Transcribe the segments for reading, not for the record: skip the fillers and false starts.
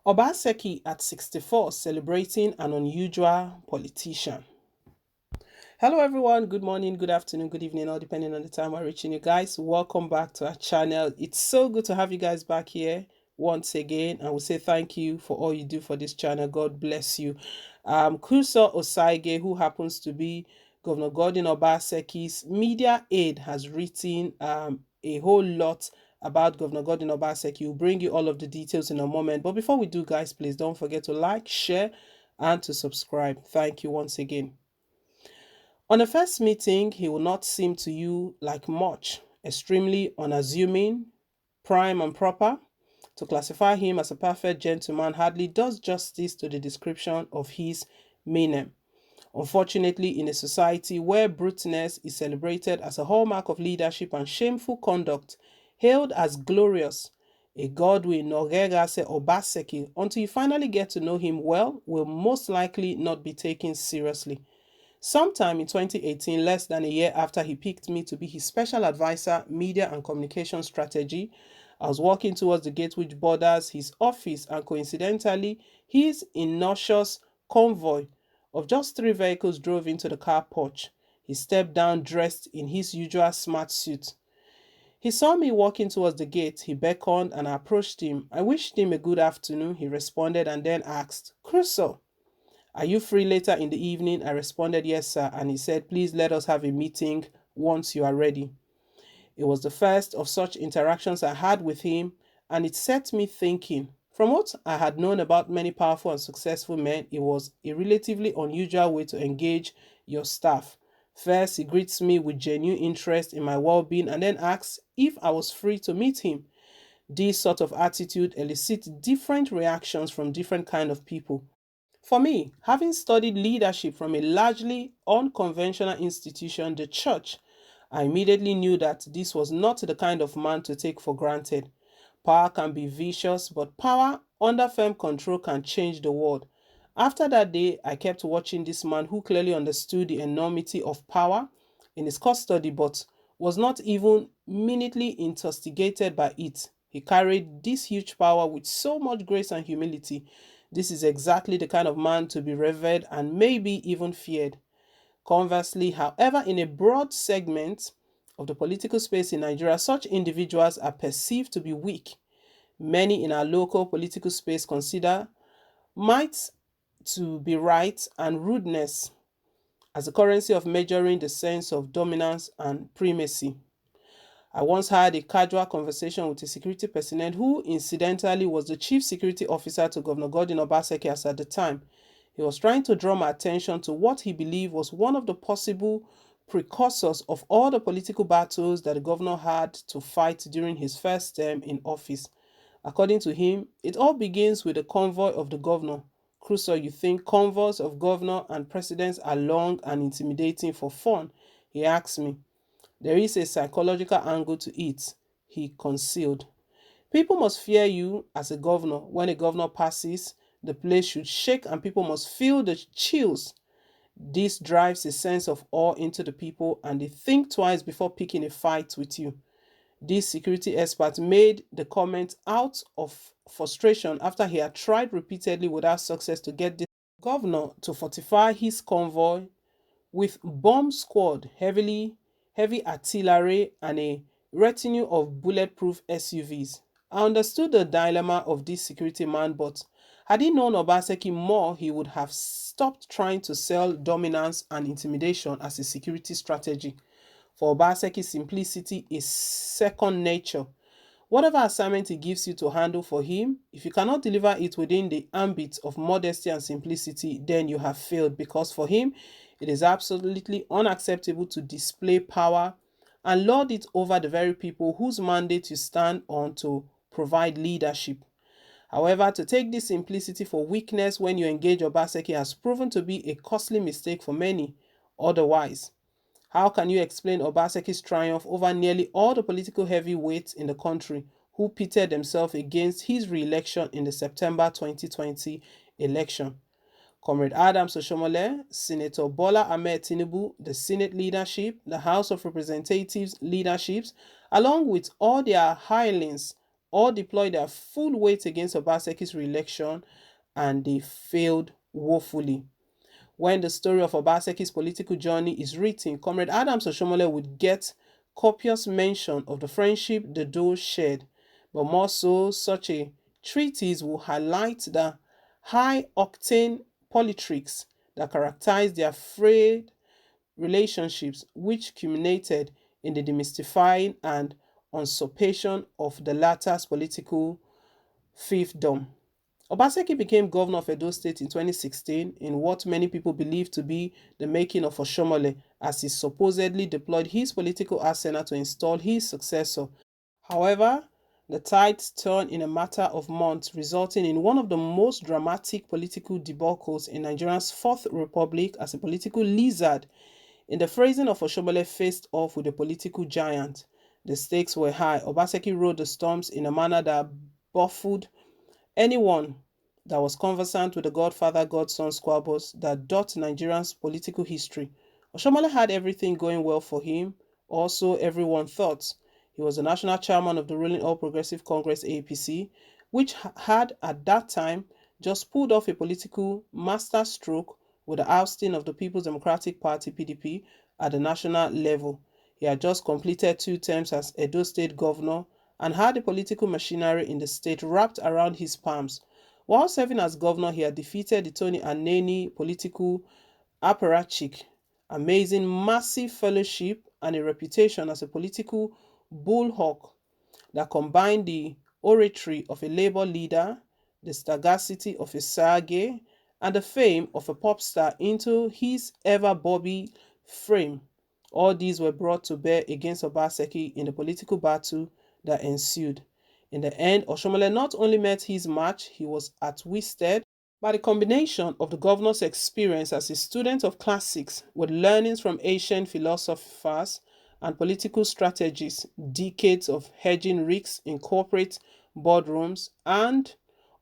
Obaseki at 64 celebrating an unusual politician. Hello everyone, good morning, good afternoon, good evening, all depending on the time we're reaching you guys. Welcome back to our channel. It's so good to have you guys back here once again, and we'll say thank you for all you do for this channel. God bless you. Kuso Osaige, who happens to be Governor Gordon Obaseki's media aide, has written a whole lot about Governor Gordon Obaseki. We'll bring you all of the details in a moment. But before we do, guys, please don't forget to like, share, and to subscribe. Thank you once again. On a first meeting, he will not seem to you like much, extremely unassuming, prime and proper. To classify him as a perfect gentleman hardly does justice to the description of his meaning. Unfortunately, in a society where bruteness is celebrated as a hallmark of leadership and shameful conduct hailed as glorious, a Godwin Norgegase Obaseki, until you finally get to know him well, will most likely not be taken seriously. Sometime in 2018, less than a year after he picked me to be his special advisor, media and communication strategy, I was walking towards the gate which borders his office, and coincidentally, his innocuous convoy of just 3 vehicles drove into the car porch. He stepped down dressed in his usual smart suit. He saw me walking towards the gate. He beckoned and I approached him. I wished him a good afternoon. He responded and then asked, "Crusoe, are you free later in the evening?" I responded, "Yes, sir." And he said, "Please let us have a meeting once you are ready." It was the first of such interactions I had with him, and it set me thinking. From what I had known about many powerful and successful men, it was a relatively unusual way to engage your staff. First, he greets me with genuine interest in my well-being and then asks if I was free to meet him. This sort of attitude elicits different reactions from different kind of people. For me, having studied leadership from a largely unconventional institution, the church, I immediately knew that this was not the kind of man to take for granted. Power can be vicious, but power under firm control can change the world. After that day, I kept watching this man who clearly understood the enormity of power in his custody, but was not even minutely intoxicated by it. He carried this huge power with so much grace and humility. This is exactly the kind of man to be revered and maybe even feared. Conversely, however, in a broad segment of the political space in Nigeria, such individuals are perceived to be weak. Many in our local political space consider might to be right and rudeness as the currency of measuring the sense of dominance and primacy. I once had a casual conversation with a security personnel who incidentally was the chief security officer to Governor Gordon Obaseki at the time. He was trying to draw my attention to what he believed was one of the possible precursors of all the political battles that the governor had to fight during his first term in office. According to him, it all begins with the convoy of the governor. Crusoe, you think convoys of governor and presidents are long and intimidating for fun? He asked me. There is a psychological angle to it, he concealed. People must fear you as a governor. When a governor passes, the place should shake and people must feel the chills. This drives a sense of awe into the people and they think twice before picking a fight with you. This security expert made the comment out of frustration after he had tried repeatedly without success to get the governor to fortify his convoy with bomb squad, heavy artillery, and a retinue of bulletproof SUVs. I understood the dilemma of this security man, but had he known Obaseki more, he would have stopped trying to sell dominance and intimidation as a security strategy. For Obaseki, simplicity is second nature. Whatever assignment he gives you to handle for him, if you cannot deliver it within the ambit of modesty and simplicity, then you have failed, because for him, it is absolutely unacceptable to display power and lord it over the very people whose mandate you stand on to provide leadership. However, to take this simplicity for weakness when you engage Obaseki has proven to be a costly mistake for many. Otherwise, how can you explain Obaseki's triumph over nearly all the political heavyweights in the country who pitted themselves against his re-election in the September 2020 election? Comrade Adams Oshomole, Senator Bola Ahmed Tinubu, the Senate leadership, the House of Representatives leaderships, along with all their hirelings, all deployed their full weight against Obaseki's re-election, and they failed woefully. When the story of Obaseki's political journey is written, Comrade Adams Oshomole would get copious mention of the friendship the duo shared, but more so, such a treatise will highlight the high-octane politics that characterized their frayed relationships, which culminated in the demystifying and usurpation of the latter's political fiefdom. Obaseki became governor of Edo State in 2016 in what many people believe to be the making of Oshomole, as he supposedly deployed his political arsenal to install his successor. However, the tides turned in a matter of months, resulting in one of the most dramatic political debacles in Nigeria's Fourth Republic as a political lizard. In the phrasing of Oshomole faced off with a political giant. The stakes were high. Obaseki rode the storms in a manner that baffled anyone that was conversant with the Godfather Godson squabbles that dot Nigerian's political history. Oshomole had everything going well for him, also everyone thought. He was the national chairman of the ruling All Progressive Congress APC, which had at that time just pulled off a political masterstroke with the ousting of the People's Democratic Party (PDP) at the national level. He had just completed 2 terms as Edo State governor and had the political machinery in the state wrapped around his palms. While serving as governor, he had defeated the Tony Aneni political apparatchik, amazing massive fellowship, and a reputation as a political bullhawk that combined the oratory of a labor leader, the sagacity of a sage, and the fame of a pop star into his ever-bobby frame. All these were brought to bear against Obaseki in the political battle that ensued. In the end, Oshomole not only met his match, he was outwitted by the combination of the governor's experience as a student of classics with learnings from ancient philosophers and political strategies, decades of hedging risks in corporate boardrooms, and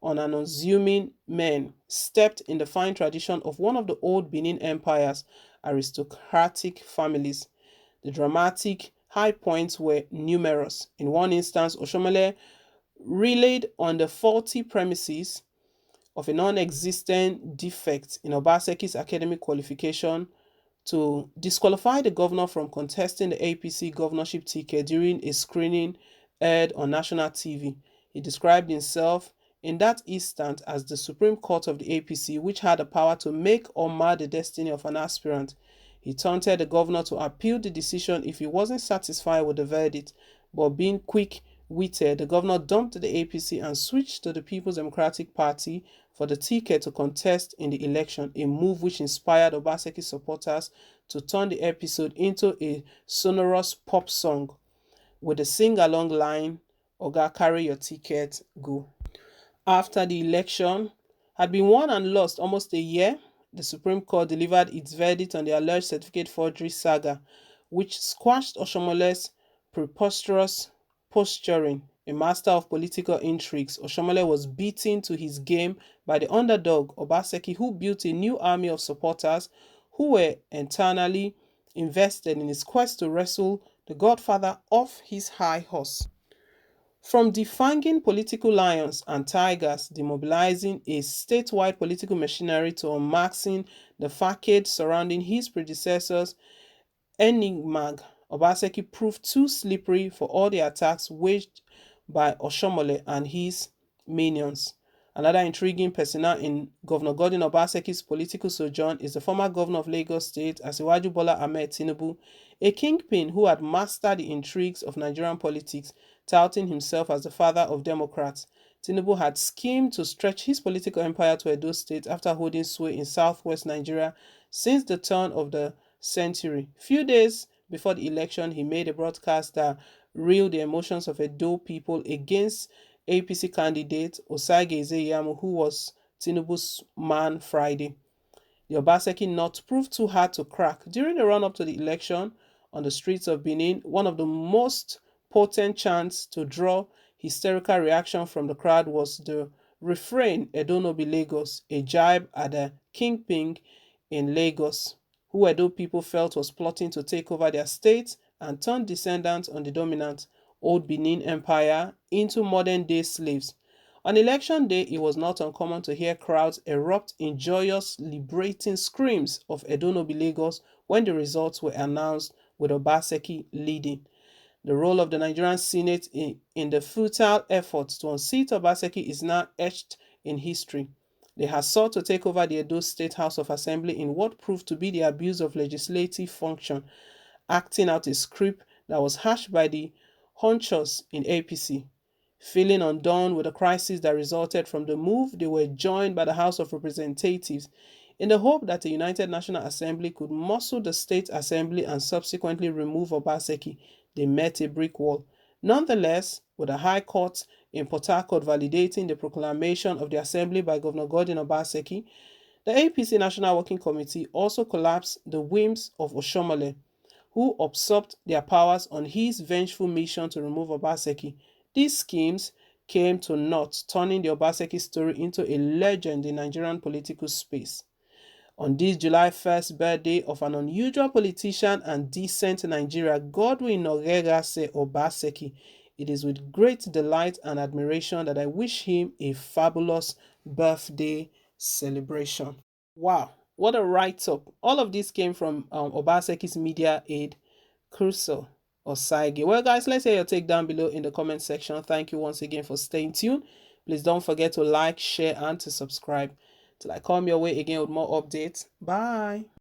on an unassuming men steeped in the fine tradition of one of the old Benin Empire's aristocratic families. The dramatic high points were numerous. In one instance, Oshomole relied on the faulty premises of a non-existent defect in Obaseki's academic qualification to disqualify the governor from contesting the APC governorship ticket during a screening aired on national TV. He described himself in that instant as the Supreme Court of the APC, which had the power to make or mar the destiny of an aspirant. He taunted the governor to appeal the decision if he wasn't satisfied with the verdict, but being quick-witted, the governor dumped the APC and switched to the People's Democratic Party for the ticket to contest in the election, a move which inspired Obaseki supporters to turn the episode into a sonorous pop song with the sing-along line, "Oga, carry your ticket, go." After the election had been won and lost almost a year, the Supreme Court delivered its verdict on the alleged certificate forgery saga, which squashed Oshomole's preposterous posturing. A master of political intrigues, Oshomole was beaten to his game by the underdog Obaseki, who built a new army of supporters who were internally invested in his quest to wrestle the godfather off his high horse. From defanging political lions and tigers, demobilizing a statewide political machinery to unmasking the facade surrounding his predecessors, Enigmag, Obaseki proved too slippery for all the attacks waged by Oshomole and his minions. Another intriguing persona in Governor Godwin Obaseki's political sojourn is the former governor of Lagos State, Asiwaju Bola Ahmed Tinubu, a kingpin who had mastered the intrigues of Nigerian politics, touting himself as the father of Democrats. Tinubu had schemed to stretch his political empire to Edo State after holding sway in southwest Nigeria since the turn of the century. Few days before the election, he made a broadcast that reeled the emotions of Edo people against APC candidate Osagie Ezeyamu, who was Tinubu's man Friday. The Obaseki knot proved too hard to crack. During the run-up to the election on the streets of Benin, one of the most potent chants to draw hysterical reaction from the crowd was the refrain "Edo no be Lagos," a jibe at the kingpin in Lagos, who Edo people felt was plotting to take over their state and turn descendants on the dominant. old Benin Empire into modern-day slaves. On election day, it was not uncommon to hear crowds erupt in joyous, liberating screams of Edonobi Lagos when the results were announced, with Obaseki leading. The role of the Nigerian Senate in the futile efforts to unseat Obaseki is now etched in history. They had sought to take over the Edo State House of Assembly in what proved to be the abuse of legislative function, acting out a script that was hashed by the honchos in APC. Feeling undone with the crisis that resulted from the move, they were joined by the House of Representatives in the hope that the United National Assembly could muscle the State Assembly and subsequently remove Obaseki. They met a brick wall. Nonetheless, with the High Court in Port Harcourt validating the proclamation of the Assembly by Governor Godwin Obaseki, the APC National Working Committee also collapsed the whims of Oshomole, who usurped their powers on his vengeful mission to remove Obaseki. These schemes came to naught, turning the Obaseki story into a legend in Nigerian political space. On this July 1st birthday of an unusual politician and decent Nigeria, Godwin Oregase Obaseki, it is with great delight and admiration that I wish him a fabulous birthday celebration. Wow, what a write-up. All of this came from Obaseki's media aide, Crusoe or Saige. Well, guys, let's hear your take down below in the comment section. Thank you once again for staying tuned. Please don't forget to like, share, and to subscribe. Till I come your way again with more updates. Bye.